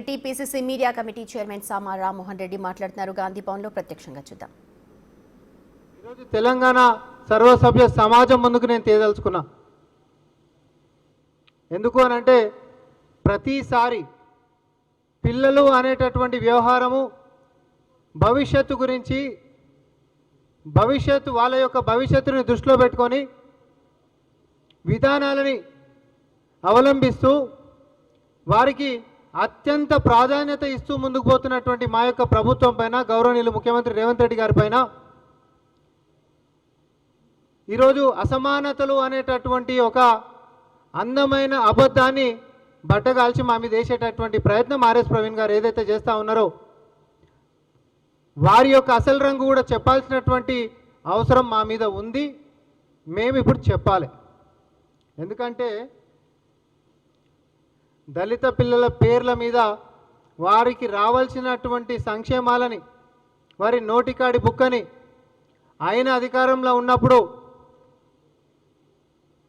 TPCC media committee chairman సామా రామ్మోహన్ రెడ్డి మాట్లాడుతున్నారు. గాంధీ భవన్లో ప్రత్యక్షంగా చూద్దాం. ఈరోజు తెలంగాణ సర్వసభ్య సమాజం ముందుకు నేను తేదలుచుకున్నా. ఎందుకు అనంటే ప్రతిసారి పిల్లలు అనేటటువంటి వ్యవహారము భవిష్యత్తు గురించి వాళ్ళ యొక్క భవిష్యత్తుని దృష్టిలో పెట్టుకొని విధానాలని అవలంబిస్తూ వారికి అత్యంత ప్రాధాన్యత ఇస్తూ ముందుకు పోతున్నటువంటి మా యొక్క ప్రభుత్వం పైన, గౌరవనీయులు ముఖ్యమంత్రి రేవంత్ రెడ్డి గారి పైన ఈరోజు అసమానతలు అనేటటువంటి ఒక అందమైన అబద్ధాన్ని బట్టగాల్చి మా మీద వేసేటటువంటి ప్రయత్నం ఆర్ఎస్ ప్రవీణ్ గారు ఏదైతే చేస్తూ ఉన్నారో వారి యొక్క అసలు రంగు కూడా చెప్పాల్సినటువంటి అవసరం మా మీద ఉంది. మేము ఇప్పుడు చెప్పాలి. ఎందుకంటే దళిత పిల్లల పేర్ల మీద వారికి రావాల్సినటువంటి సంక్షేమాలని, వారి నోటికాడి బుక్కని ఆయన అధికారంలో ఉన్నప్పుడు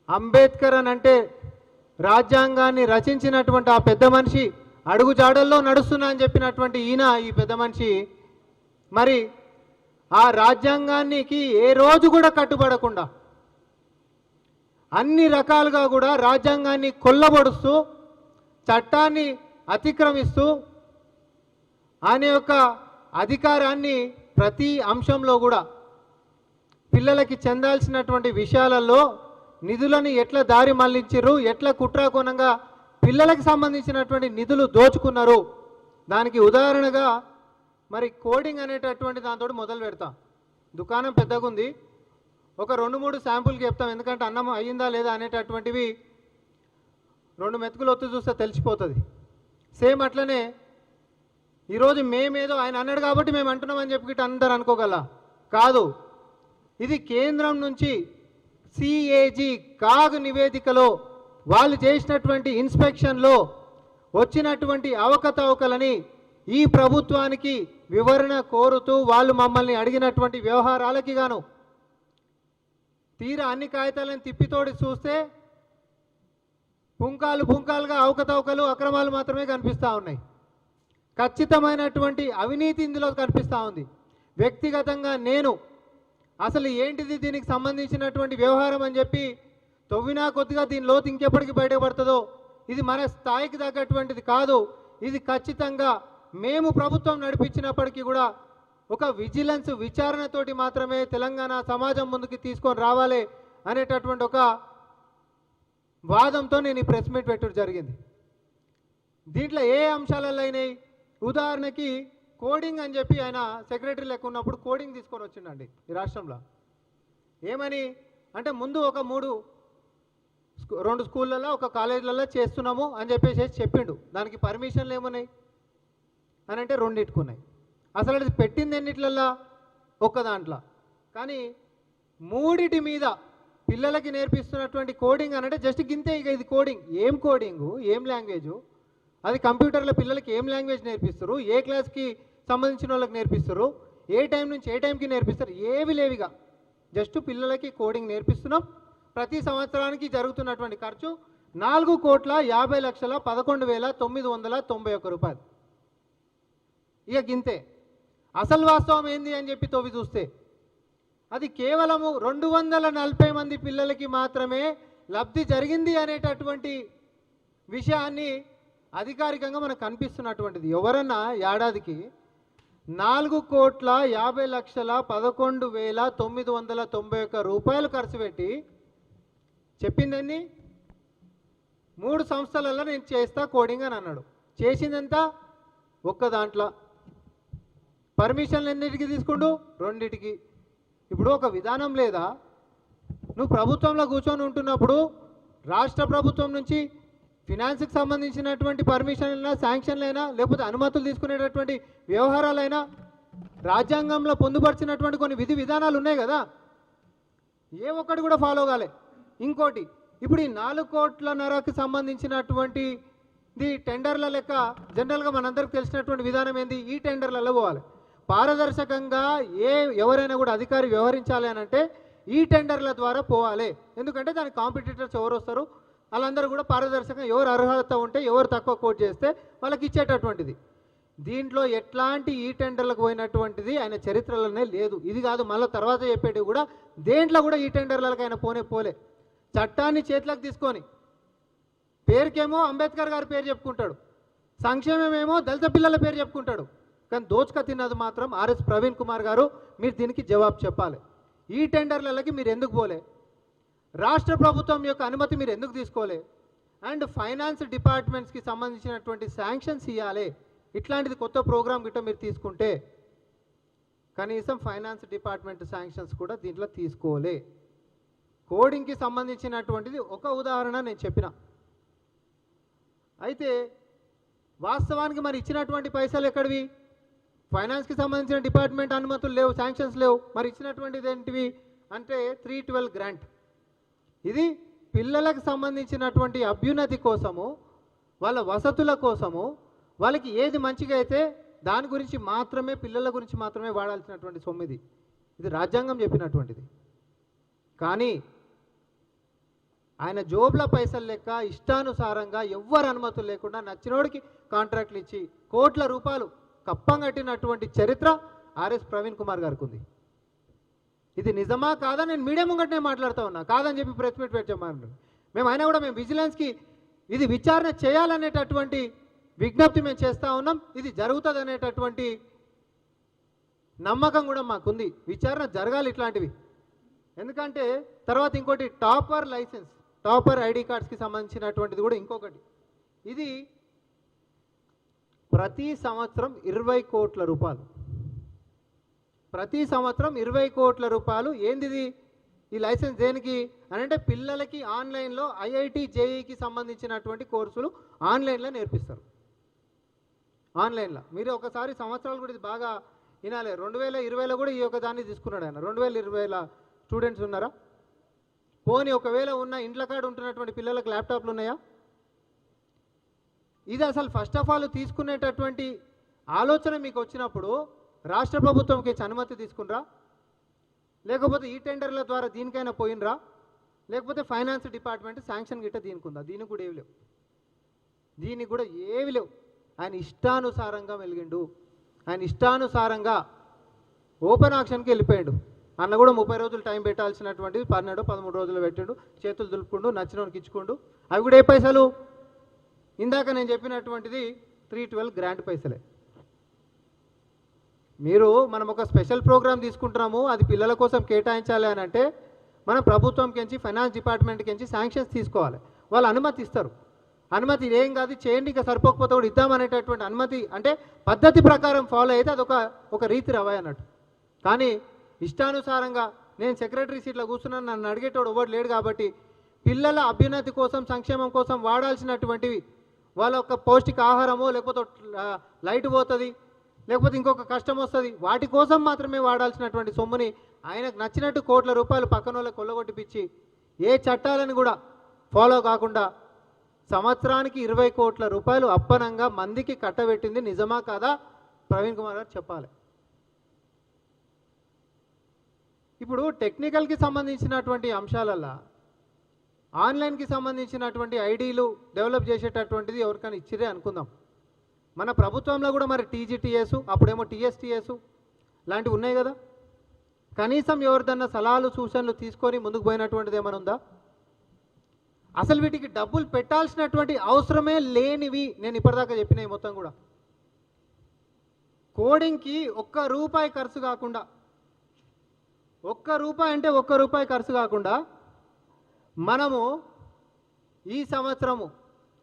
అంబేద్కర్ అని అంటే రాజ్యాంగాన్ని రచించినటువంటి ఆ పెద్ద మనిషి అడుగుజాడల్లో నడుస్తున్నా అని చెప్పినటువంటి ఈ పెద్ద మనిషి మరి ఆ రాజ్యాంగానికి ఏ రోజు కూడా కట్టుబడకుండా అన్ని రకాలుగా కూడా రాజ్యాంగాన్ని కొల్లబడుస్తూ చట్టాన్ని అతిక్రమిస్తూ ఆయన యొక్క అధికారాన్ని ప్రతి అంశంలో కూడా పిల్లలకి చెందాల్సినటువంటి విషయాలలో నిధులను ఎట్లా దారి మళ్లించారు, ఎట్లా కుట్రాకోణంగా పిల్లలకు సంబంధించినటువంటి నిధులు దోచుకున్నారు. దానికి ఉదాహరణగా మరి కోడింగ్ అనేటటువంటి దాంతో మొదలు పెడతాం. దుకాణం పెద్దగా ఉంది, ఒక 2-3 శాంపుల్కి చెప్తాం. ఎందుకంటే అన్నం అయ్యిందా లేదా అనేటటువంటివి 2 మెతుకులు ఒత్తి చూస్తే తెలిసిపోతుంది. సేమ్ అట్లనే ఈరోజు మేమేదో ఆయన అన్నాడు కాబట్టి మేము అంటున్నామని చెప్పి అందరు అనుకోగల కాదు. ఇది కేంద్రం నుంచి సిఏజీ కాగ్ నివేదికలో వాళ్ళు చేసినటువంటి ఇన్స్పెక్షన్లో వచ్చినటువంటి అవకతవకలని ఈ ప్రభుత్వానికి వివరణ కోరుతూ వాళ్ళు మమ్మల్ని అడిగినటువంటి వ్యవహారాలకి గాను తీరా అన్ని కాగితాలను తిప్పితోడి చూస్తే పుంకాలుగా అవకతవకలు, అక్రమాలు మాత్రమే కనిపిస్తూ ఉన్నాయి. ఖచ్చితమైనటువంటి అవినీతి ఇందులో కనిపిస్తూ ఉంది. వ్యక్తిగతంగా నేను అసలు ఏంటిది దీనికి సంబంధించినటువంటి వ్యవహారం అని చెప్పి తవ్వినా కొద్దిగా దీని లోతు ఇంకెప్పటికీ బయటపడుతుందో, ఇది మన స్థాయికి తగ్గటువంటిది కాదు. ఇది ఖచ్చితంగా మేము ప్రభుత్వం నడిపించినప్పటికీ కూడా ఒక విజిలెన్స్ విచారణతోటి మాత్రమే తెలంగాణ సమాజం ముందుకు తీసుకొని రావాలి అనేటటువంటి ఒక వాదంతో నేను ఈ ప్రెస్ మీట్ పెట్టడం జరిగింది. దీంట్లో ఏ అంశాలలో అయినాయి, ఉదాహరణకి కోడింగ్ అని చెప్పి ఆయన సెక్రటరీ లెక్క ఉన్నప్పుడు కోడింగ్ తీసుకొని వచ్చిండండి ఈ రాష్ట్రంలో. ఏమని అంటే ముందు ఒక 2 స్కూళ్ళల్లో, ఒక కాలేజీలలో చేస్తున్నాము అని చెప్పేసి చెప్పిండు. దానికి పర్మిషన్లు ఏమున్నాయి అని అంటే 2 ఇట్టుకున్నాయి. అసలు అది పెట్టింది ఎన్నిట్లల్లా, ఒక్క దాంట్లో. కానీ 3 మీద పిల్లలకి నేర్పిస్తున్నటువంటి కోడింగ్ అని అంటే జస్ట్ గింతే. ఇక ఇది కోడింగ్, ఏం కోడింగు, ఏం లాంగ్వేజు, అది కంప్యూటర్లో పిల్లలకి ఏం లాంగ్వేజ్ నేర్పిస్తారు, ఏ క్లాస్కి సంబంధించిన వాళ్ళకి నేర్పిస్తారు, ఏ టైం నుంచి ఏ టైంకి నేర్పిస్తారు, ఏవి లేవిగా జస్ట్ పిల్లలకి కోడింగ్ నేర్పిస్తున్నాం. ప్రతి సంవత్సరానికి జరుగుతున్నటువంటి ఖర్చు 4,50,11,991 రూపాయలు. ఇక గింతే. అసలు వాస్తవం ఏంది అని చెప్పి తోవి చూస్తే అది కేవలము 240 మంది పిల్లలకి మాత్రమే లబ్ధి జరిగింది అనేటటువంటి విషయాన్ని అధికారికంగా మనకు కనిపిస్తున్నటువంటిది. ఎవరన్నా ఏడాదికి 4,50,11,991 రూపాయలు ఖర్చు పెట్టి చెప్పిందని 3 సంస్థలలో నేను చేస్తా కోడింగ్ అని అన్నాడు. చేసిందంతా ఒక్క దాంట్లో. పర్మిషన్లు ఎన్నిటికి తీసుకుంటూ 2టికి. ఇప్పుడు ఒక విధానం లేదా, నువ్వు ప్రభుత్వంలో కూర్చొని ఉంటున్నప్పుడు రాష్ట్ర ప్రభుత్వం నుంచి ఫినాన్స్కి సంబంధించినటువంటి పర్మిషన్లైనా, శాంక్షన్లైనా, లేకపోతే అనుమతులు తీసుకునేటటువంటి వ్యవహారాలైనా రాజ్యాంగంలో పొందుపరిచినటువంటి కొన్ని విధి విధానాలు ఉన్నాయి కదా, ఏ ఒక్కటి కూడా ఫాలో కాలే. ఇంకోటి, ఇప్పుడు ఈ 4,5 కోట్లకి సంబంధించినటువంటి టెండర్ల లెక్క జనరల్గా మనందరికి తెలిసినటువంటి విధానం ఏంది, ఈ టెండర్లలో పోవాలి. పారదర్శకంగా ఎవరైనా కూడా అధికారి వ్యవహరించాలి అని అంటే ఈ టెండర్ల ద్వారా పోవాలి. ఎందుకంటే దానికి కాంపిటీటర్స్ ఎవరు వస్తారు, వాళ్ళందరూ కూడా పారదర్శకంగా ఎవరు అర్హత ఉంటే ఎవరు తక్కువ కోట్ చేస్తే వాళ్ళకి ఇచ్చేటటువంటిది. దీంట్లో ఎట్లాంటి ఈ టెండర్లకు పోయినటువంటిది ఆయన చరిత్రలోనే లేదు. ఇది కాదు మళ్ళీ తర్వాత చెప్పేటివి కూడా దేంట్లో కూడా ఈ టెండర్లకు ఆయన పోలే. చట్టాన్ని చేతులకు తీసుకొని పేరుకేమో అంబేద్కర్ గారి పేరు చెప్పుకుంటాడు, సంక్షేమమేమో దళిత పిల్లల పేరు చెప్పుకుంటాడు. కానీ దోచుక తిన్నది మాత్రం ఆర్ఎస్ ప్రవీణ్ కుమార్ గారు. మీరు దీనికి జవాబు చెప్పాలి. ఈ టెండర్లకి మీరు ఎందుకు పోలే? రాష్ట్ర ప్రభుత్వం యొక్క అనుమతి మీరు ఎందుకు తీసుకోలే? అండ్ ఫైనాన్స్ డిపార్ట్మెంట్స్కి సంబంధించినటువంటి శాంక్షన్స్ ఇవ్వాలి. ఇట్లాంటిది కొత్త ప్రోగ్రామ్ గిట్ట మీరు తీసుకుంటే కనీసం ఫైనాన్స్ డిపార్ట్మెంట్ శాంక్షన్స్ కూడా దీంట్లో తీసుకోలే. కోడింగ్కి సంబంధించినటువంటిది ఒక ఉదాహరణ నేను చెప్పిన. అయితే వాస్తవానికి మరి ఇచ్చినటువంటి పైసలు ఎక్కడివి? ఫైనాన్స్కి సంబంధించిన డిపార్ట్మెంట్ అనుమతులు లేవు, శాంక్షన్స్ లేవు. మరి ఇచ్చినటువంటిది ఏంటివి అంటే 312 గ్రాంట్. ఇది పిల్లలకు సంబంధించినటువంటి అభ్యున్నతి కోసము, వాళ్ళ వసతుల కోసము, వాళ్ళకి ఏది మంచిగా అయితే దాని గురించి మాత్రమే, పిల్లల గురించి మాత్రమే వాడాల్సినటువంటి సొమ్ము ఇది. ఇది రాజ్యాంగం చెప్పినటువంటిది. కానీ ఆయన జోబుల పైసలు లెక్క ఇష్టానుసారంగా ఎవ్వరు అనుమతులు లేకుండా నచ్చినోడికి కాంట్రాక్ట్లు ఇచ్చి కోట్ల రూపాయలు కప్పం కట్టినటువంటి చరిత్ర ఆర్ఎస్ ప్రవీణ్ కుమార్ గారికి ఉంది. ఇది నిజమా కాదా? నేను మీడియా ముంగటనే మాట్లాడుతూ ఉన్నా. కాదని చెప్పి ప్రెస్ మీట్ పెట్టామన్నారు. మేము అయినా కూడా మేము విజిలెన్స్కి ఇది విచారణ చేయాలనేటటువంటి విజ్ఞప్తి మేము చేస్తూ ఉన్నాం. ఇది జరుగుతుంది అనేటటువంటి నమ్మకం కూడా మాకుంది. విచారణ జరగాలి ఇట్లాంటివి. ఎందుకంటే తర్వాత ఇంకోటి టాపర్ లైసెన్స్, టాపర్ ఐడి కార్డ్స్కి సంబంధించినటువంటిది కూడా ఇంకొకటి. ఇది ప్రతి సంవత్సరం 20 కోట్ల రూపాయలు, ప్రతి సంవత్సరం 20 కోట్ల రూపాయలు. ఏందిది ఈ లైసెన్స్ దేనికి అని అంటే పిల్లలకి ఆన్లైన్లో ఐఐటి జేఈకి సంబంధించినటువంటి కోర్సులు ఆన్లైన్లో నేర్పిస్తారు. ఆన్లైన్లో మీరు ఒకసారి సంవత్సరాలు కూడా ఇది బాగా వినాలి. 2020లో కూడా ఈ యొక్క దాన్ని తీసుకున్నాడు ఆయన. 2020లో స్టూడెంట్స్ ఉన్నారా? పోనీ ఒకవేళ ఉన్న ఇండ్ల కాడ ఉంటున్నటువంటి పిల్లలకు ల్యాప్టాప్లు ఉన్నాయా? ఇది అసలు ఫస్ట్ ఆఫ్ ఆల్ తీసుకునేటటువంటి ఆలోచన మీకు వచ్చినప్పుడు రాష్ట్ర ప్రభుత్వంకి అనుమతి తీసుకునరా? లేకపోతే ఈ టెండర్ల ద్వారా దీనికైనా పోయినరా? లేకపోతే ఫైనాన్స్ డిపార్ట్మెంట్ శాంక్షన్ గిట్ట దీనికి ఉందా? దీనికి కూడా ఏవి లేవు. దీనికి కూడా ఏవి లేవు. ఆయన ఇష్టానుసారంగా వెలిగిండు. ఆయన ఇష్టానుసారంగా ఓపెన్ ఆక్షన్కి వెళ్ళిపోయాడు. అన్న కూడా 30 రోజులు టైం పెట్టాల్సినటువంటిది 12-13 రోజులు పెట్టిండు. చేతులు దులుపుకుండు, నచ్చినోనికి ఇచ్చుకుండు. అవి కూడా ఏ పైసలు? ఇందాక నేను చెప్పినటువంటిది 312 గ్రాంట్ పైసలే. మీరు మనం ఒక స్పెషల్ ప్రోగ్రామ్ తీసుకుంటున్నాము, అది పిల్లల కోసం కేటాయించాలి అని అంటే మనం ప్రభుత్వంకించి ఫైనాన్స్ డిపార్ట్మెంట్కించి శాంక్షన్స్ తీసుకోవాలి. వాళ్ళు అనుమతి ఇస్తారు. అనుమతి ఏం కాదు చేయండి, ఇంకా సరిపోకపోతే కూడా ఇద్దామనేటటువంటి అనుమతి అంటే పద్ధతి ప్రకారం ఫాలో అయితే అదొక ఒక రీతి రవాయి అన్నట్టు. కానీ ఇష్టానుసారంగా నేను సెక్రటరీ సీట్లో కూర్చున్నాను, నన్ను అడిగేటోడు ఎవరు లేడు కాబట్టి పిల్లల అభ్యున్నతి కోసం, సంక్షేమం కోసం వాడాల్సినటువంటివి, వాళ్ళ యొక్క పౌష్టిక ఆహారమో లేకపోతే లైట్ పోతుంది, లేకపోతే ఇంకొక కష్టం వస్తుంది, వాటి కోసం మాత్రమే వాడాల్సినటువంటి సొమ్ముని ఆయనకు నచ్చినట్టు కోట్ల రూపాయలు పక్కన వాళ్ళకి కొల్లగొట్టిపిచ్చి ఏ చట్టాలను కూడా ఫాలో కాకుండా సంవత్సరానికి 20 కోట్ల రూపాయలు అప్పనంగా మందికి కట్టబెట్టింది నిజమా కాదా ప్రవీణ్ కుమార్ గారు చెప్పాలి. ఇప్పుడు టెక్నికల్కి సంబంధించినటువంటి అంశాలల్లో ఆన్లైన్కి సంబంధించినటువంటి ఐడీలు డెవలప్ చేసేటటువంటిది ఎవరికైనా ఇచ్చిరే అనుకుందాం. మన ప్రభుత్వంలో కూడా మరి టీజీటీఎస్, అప్పుడేమో టీఎస్టీఎస్ లాంటివి ఉన్నాయి కదా. కనీసం ఎవరిదన్నా సలహాలు సూచనలు తీసుకొని ముందుకు పోయినటువంటిది ఏమైనా ఉందా? అసలు వీటికి డబ్బులు పెట్టాల్సినటువంటి అవసరమే లేనివి నేను ఇప్పటిదాకా చెప్పినవి మొత్తం కూడా. కోడింగ్కి ₹1 ఖర్చు కాకుండా, ₹1 అంటే ₹1 ఖర్చు కాకుండా మనము ఈ సంవత్సరము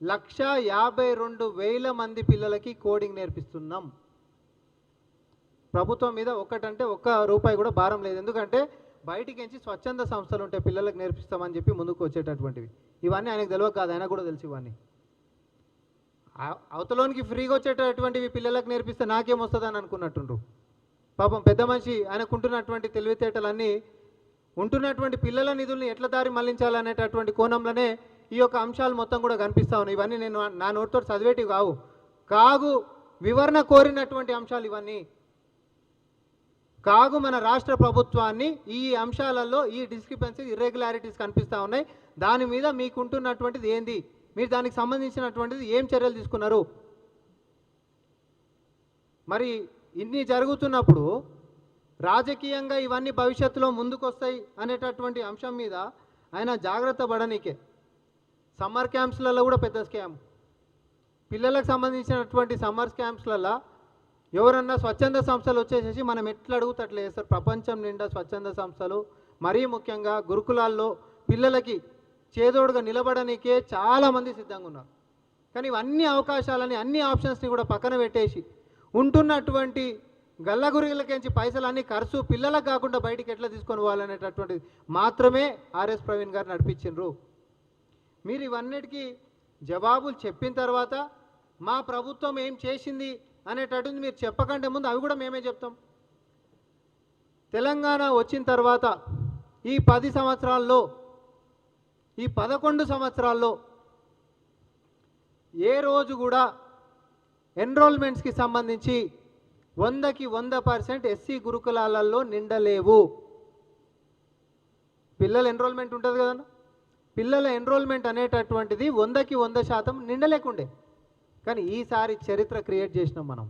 152,000 మంది పిల్లలకి కోడింగ్ నేర్పిస్తున్నాం. ప్రభుత్వం మీద ఒక్కటంటే ₹1 కూడా భారం లేదు. ఎందుకంటే బయటికించి స్వచ్ఛంద సంస్థలు ఉంటే పిల్లలకు నేర్పిస్తామని చెప్పి ముందుకు వచ్చేటటువంటివి. ఇవన్నీ ఆయనకు తెలియదు కాదు, ఆయన కూడా తెలుసు. ఇవన్నీ అవతలోనికి ఫ్రీగా వచ్చేటటువంటివి పిల్లలకు నేర్పిస్తే నాకేమొస్తుందని అనుకున్నట్టుండ్రు. పాపం పెద్ద మనిషి ఆయనకుంటున్నటువంటి తెలివితేటలన్నీ ఉంటున్నటువంటి పిల్లల నిధుల్ని ఎట్లా దారి మళ్లించాలనేటటువంటి కోణంలోనే ఈ యొక్క అంశాలు మొత్తం కూడా కనిపిస్తూ ఉన్నాయి. ఇవన్నీ నేను నా నోటితో చదివేటివి కాగు వివరణ కోరినటువంటి అంశాలు ఇవన్నీ. కాగు మన రాష్ట్ర ప్రభుత్వాన్ని ఈ అంశాలలో ఈ డిస్క్రిపెన్సీ, ఇర్రెగ్యులారిటీస్ కనిపిస్తూ ఉన్నాయి. దాని మీద మీకుంటున్నటువంటిది ఏంది, మీరు దానికి సంబంధించినటువంటిది ఏం చర్యలు తీసుకున్నారు? మరి ఇన్ని జరుగుతున్నప్పుడు రాజకీయంగా ఇవన్నీ భవిష్యత్తులో ముందుకొస్తాయి అనేటటువంటి అంశం మీద ఆయన జాగ్రత్త పడనీకే. సమ్మర్ క్యాంప్స్లలో కూడా పెద్ద స్కామ్. పిల్లలకు సంబంధించినటువంటి సమ్మర్ క్యాంప్స్లలో ఎవరన్నా స్వచ్ఛంద సంస్థలు వచ్చేసేసి మనం ఎట్లా అడుగుతా అట్లా చేస్తారు. ప్రపంచం నిండా స్వచ్ఛంద సంస్థలు, మరీ ముఖ్యంగా గురుకులాల్లో పిల్లలకి చేదోడుగా నిలబడనీకే చాలామంది సిద్ధంగా ఉన్నారు. కానీ ఇవన్నీ అవకాశాలని, అన్ని ఆప్షన్స్ని కూడా పక్కన పెట్టేసి ఉంటున్నటువంటి గల్లగురిలకించి పైసలన్నీ ఖర్చు పిల్లలకు కాకుండా బయటికి ఎట్లా తీసుకొని పోవాలనేటటువంటిది మాత్రమే ఆర్ఎస్ ప్రవీణ్ గారు నడిపించిండ్రు. మీరు ఇవన్నిటికీ జవాబులు చెప్పిన తర్వాత మా ప్రభుత్వం ఏం చేసింది అనేటటువంటి మీరు చెప్పకంటే ముందు అవి కూడా మేమే చెప్తాం. తెలంగాణ వచ్చిన తర్వాత ఈ 10 సంవత్సరాల్లో, ఈ 11 సంవత్సరాల్లో ఏ రోజు కూడా ఎన్రోల్మెంట్స్కి సంబంధించి 100కి 100% ఎస్సీ గురుకులాలలో నిండలేవు. పిల్లల ఎన్రోల్మెంట్ ఉంటుంది కదన్నా, పిల్లల ఎన్రోల్మెంట్ అనేటటువంటిది 100కి 100% నిండలేకుండే. కానీ ఈసారి చరిత్ర క్రియేట్ చేసినాం మనం.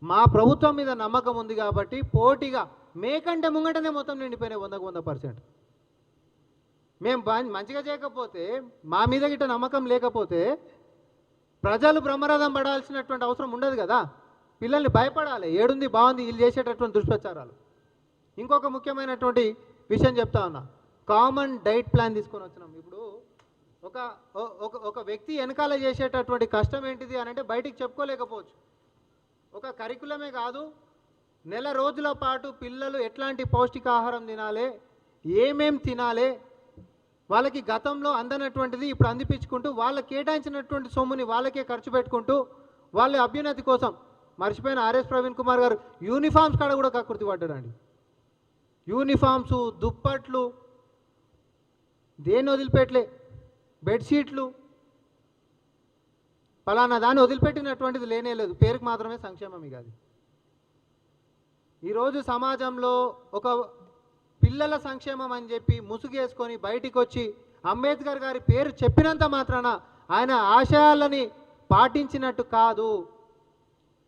మా ప్రభుత్వం మీద నమ్మకం ఉంది కాబట్టి పోటీగా మేకంటే ముంగటనే మొత్తం నిండిపోయినాయి 100కి 100%. మేము మంచిగా చేయకపోతే, మా మీద గిట్ట నమ్మకం లేకపోతే ప్రజలు బ్రహ్మరథం పడాల్సినటువంటి అవసరం ఉండదు కదా. పిల్లల్ని భయపడాలి, ఏడుంది బాగుంది వీళ్ళు చేసేటటువంటి దుష్ప్రచారాలు. ఇంకొక ముఖ్యమైనటువంటి విషయం చెప్తా ఉన్నా, కామన్ డైట్ ప్లాన్ తీసుకొని వచ్చినాం. ఇప్పుడు ఒక వ్యక్తి వెనకాల చేసేటటువంటి కష్టం ఏంటిది అని అంటే బయటికి చెప్పుకోలేకపోవచ్చు. ఒక కరికులమే కాదు, నెల రోజుల పాటు పిల్లలు ఎట్లాంటి పౌష్టికాహారం తినాలి, ఏమేం తినాలి, వాళ్ళకి గతంలో అందనటువంటిది ఇప్పుడు అందిపించుకుంటూ వాళ్ళ కేటాయించినటువంటి సొమ్ముని వాళ్ళకే ఖర్చు పెట్టుకుంటూ వాళ్ళ అభ్యున్నతి కోసం మర్చిపోయిన ఆర్ఎస్ ప్రవీణ్ కుమార్ గారు యూనిఫామ్స్ కాడ కూడా కకృతి పడ్డాడండి. యూనిఫామ్స్, దుప్పట్లు, దేన్ని వదిలిపెట్టలే, బెడ్షీట్లు, ఫలానా దాన్ని వదిలిపెట్టినటువంటిది లేనే లేదు. పేరుకు మాత్రమే సంక్షేమం. ఇక అది ఈరోజు సమాజంలో ఒక పిల్లల సంక్షేమం అని చెప్పి ముసుగేసుకొని బయటికి వచ్చి అంబేద్కర్ గారి పేరు చెప్పినంత మాత్రాన ఆయన ఆశయాలని పాటించినట్టు కాదు.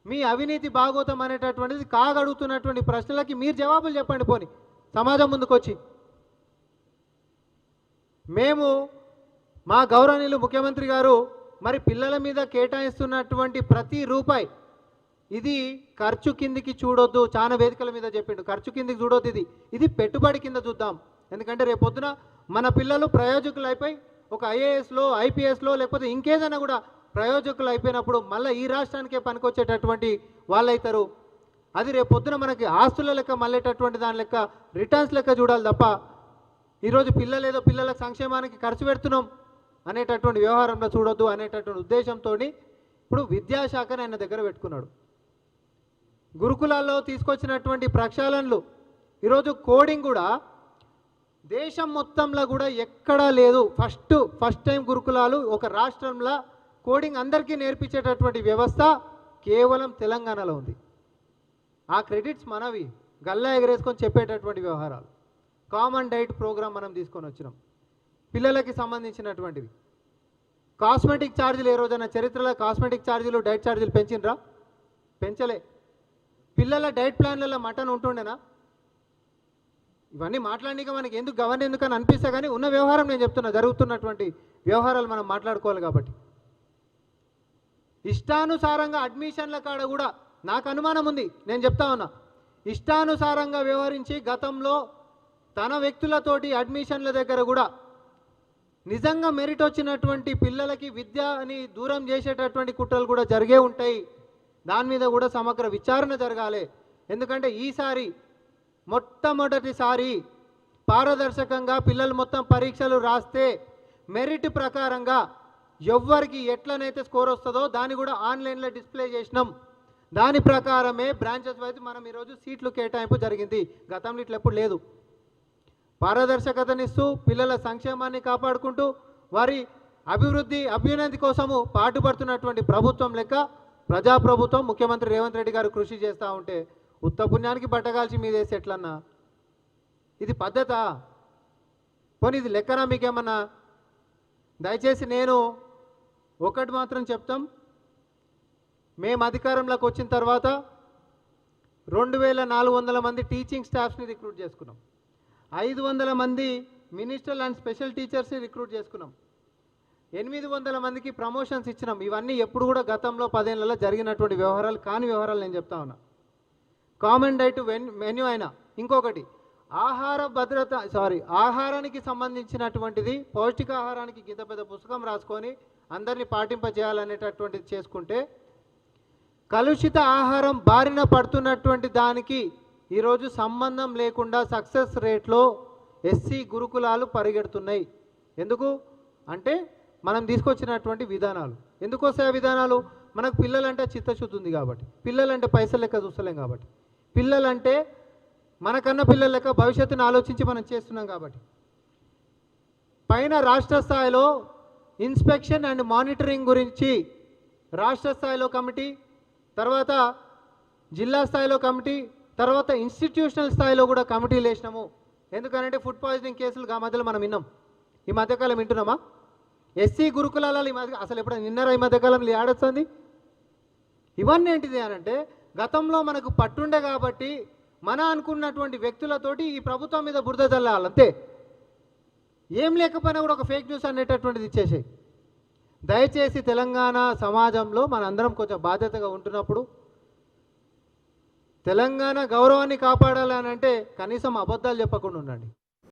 మీ అవినీతి భాగోతం అనేటటువంటిది కాగడుగుతున్నటువంటి ప్రశ్నలకి మీరు జవాబులు చెప్పండి. పోని సమాజం ముందుకు వచ్చి మేము మా గౌరవనీయులు ముఖ్యమంత్రి గారు మరి పిల్లల మీద కేటాయిస్తున్నటువంటి ప్రతి రూపాయి ఇది ఖర్చు కిందికి చూడొద్దు, చాలా వేదికల మీద చెప్పిండు, ఖర్చు కిందికి చూడొద్దు, ఇది పెట్టుబడి కింద చూద్దాం. ఎందుకంటే రేపొద్దున మన పిల్లలు ప్రయోజకులు అయిపోయి ఒక ఐఏఎస్లో, ఐపీఎస్లో లేకపోతే ఇంకేదైనా కూడా ప్రయోజకులు అయిపోయినప్పుడు మళ్ళీ ఈ రాష్ట్రానికే పనికొచ్చేటటువంటి వాళ్ళు అవుతారు. అది రేపొద్దున మనకి ఆస్తుల లెక్క మళ్ళేటటువంటి దాని లెక్క రిటర్న్స్ లెక్క చూడాలి తప్ప ఈరోజు పిల్లలేదో పిల్లల సంక్షేమానికి ఖర్చు పెడుతున్నాం అనేటటువంటి వ్యవహారంలో చూడొద్దు అనేటటువంటి ఉద్దేశంతో ఇప్పుడు విద్యాశాఖని ఆయన దగ్గర పెట్టుకున్నాడు. గురుకులాల్లో తీసుకొచ్చినటువంటి ప్రక్షాళనలు, ఈరోజు కోడింగ్ కూడా దేశం మొత్తంలో కూడా ఎక్కడా లేదు. ఫస్ట్ టైం గురుకులాలు ఒక రాష్ట్రంలో కోడింగ్ అందరికీ నేర్పించేటటువంటి వ్యవస్థ కేవలం తెలంగాణలో ఉంది. ఆ క్రెడిట్స్ మనవి, గల్లా ఎగరేసుకొని చెప్పేటటువంటి వ్యవహారాలు. కామన్ డైట్ ప్రోగ్రామ్ మనం తీసుకొని వచ్చినాం పిల్లలకి సంబంధించినటువంటివి. కాస్మెటిక్ ఛార్జీలు ఏ రోజైనా చరిత్రలో కాస్మెటిక్ ఛార్జీలు, డైట్ ఛార్జీలు పెంచిండ్రా? పెంచలే. పిల్లల డైట్ ప్లాన్లలో మటన్ ఉంటుండేనా? ఇవన్నీ మాట్లాడినాక మనకి ఎందుకు గవర్న ఎందుకని అనిపిస్తా, కానీ ఉన్న వ్యవహారం నేను చెప్తున్నా, జరుగుతున్నటువంటి వ్యవహారాలు మనం మాట్లాడుకోవాలి కాబట్టి. ఇష్టానుసారంగా అడ్మిషన్ల కాడ కూడా నాకు అనుమానం ఉంది, నేను చెప్తా ఉన్నా, ఇష్టానుసారంగా వ్యవహరించి గతంలో తన వ్యక్తులతోటి అడ్మిషన్ల దగ్గర కూడా నిజంగా మెరిట్ వచ్చినటువంటి పిల్లలకి విద్యని దూరం చేసేటటువంటి కుట్రలు కూడా జరిగే ఉంటాయి. దాని మీద కూడా సమగ్ర విచారణ జరగాలి. ఎందుకంటే ఈసారి మొట్టమొదటిసారి పారదర్శకంగా పిల్లలు మొత్తం పరీక్షలు రాస్తే మెరిట్ ప్రకారంగా ఎవరికి ఎట్లనైతే స్కోర్ వస్తుందో దాన్ని కూడా ఆన్లైన్లో డిస్ప్లే చేసినాం. దాని ప్రకారమే బ్రాంచెస్ వైజ్ మనం ఈరోజు సీట్లు కేటాయింపు జరిగింది. గతంలో ఇట్లా ఎప్పుడు లేదు. పారదర్శకతనిస్తూ పిల్లల సంక్షేమాన్ని కాపాడుకుంటూ వారి అభ్యున్నతి కోసము పాటుపడుతున్నటువంటి ప్రభుత్వం లెక్క ప్రజాప్రభుత్వం ముఖ్యమంత్రి రేవంత్ రెడ్డి గారు కృషి చేస్తూ ఉంటే ఉత్త పుణ్యానికి బట్టగాల్చి మీదేసి ఎట్లన్నా ఇది పద్ధతా? పోనీ ఇది లెక్కనా? మీకేమన్నా దయచేసి నేను ఒకటి మాత్రం చెప్తాం, మేము అధికారంలోకి వచ్చిన తర్వాత 2400 మంది టీచింగ్ స్టాఫ్స్ని రిక్రూట్ చేసుకున్నాం, 500 మంది మినిస్టర్లు అండ్ స్పెషల్ టీచర్స్ని రిక్రూట్ చేసుకున్నాం, 800 మందికి ప్రమోషన్స్ ఇచ్చినాం. ఇవన్నీ ఎప్పుడు కూడా గతంలో 10 ఏళ్లలో జరిగినటువంటి వ్యవహారాలు కాని వ్యవహారాలు నేను చెప్తా ఉన్నా. కామన్ డైట్ మెన్యూ అయినా ఇంకొకటి ఆహారానికి సంబంధించినటువంటిది, పౌష్టికాహారానికి ఇంత పెద్ద పుస్తకం రాసుకొని అందరినీ పాటింపజేయాలనేటటువంటిది చేసుకుంటే కలుషిత ఆహారం బారిన పడుతున్నటువంటి దానికి ఈరోజు సంబంధం లేకుండా సక్సెస్ రేట్లో ఎస్సీ గురుకులాలు పరిగెడుతున్నాయి. ఎందుకు అంటే మనం తీసుకొచ్చినటువంటి విధానాలు. ఎందుకు వస్తాయి విధానాలు? మనకు పిల్లలంటే చిత్తశుద్ధి ఉంది కాబట్టి, పిల్లలంటే పైసలు లెక్క చూస్తలేం కాబట్టి, పిల్లలంటే మనకన్నా పిల్లల లెక్క భవిష్యత్తును ఆలోచించి మనం చేస్తున్నాం కాబట్టి. పైన రాష్ట్ర స్థాయిలో ఇన్స్పెక్షన్ అండ్ మానిటరింగ్ గురించి రాష్ట్ర స్థాయిలో కమిటీ, తర్వాత జిల్లా స్థాయిలో కమిటీ, తర్వాత ఇన్స్టిట్యూషనల్ స్థాయిలో కూడా కమిటీలు వేసినాము. ఎందుకనంటే ఫుడ్ పాయిజనింగ్ కేసులు ఆ మధ్యలో మనం విన్నాం, ఈ మధ్యకాలం వింటున్నామా? ఎస్సీ గురుకులాలలో ఈ మధ్య అసలు ఎప్పుడైనా నిన్నరా ఈ మధ్యకాలంలో ఏడొస్తుంది? ఇవన్నీ ఏంటిది అనంటే గతంలో మనకు పట్టుండే కాబట్టి మన అనుకున్నటువంటి వ్యక్తులతోటి ఈ ప్రభుత్వం మీద బురద చల్లాలంతే. ఏం లేకపోయినా కూడా ఒక ఫేక్ న్యూస్ అనేటటువంటిది ఇచ్చేసాయి. దయచేసి తెలంగాణ సమాజంలో మనందరం కొంచెం బాధ్యతగా ఉంటున్నప్పుడు తెలంగాణ గౌరవాన్ని కాపాడాలి అని అంటే కనీసం అబద్ధాలు చెప్పకుండా ఉండండి.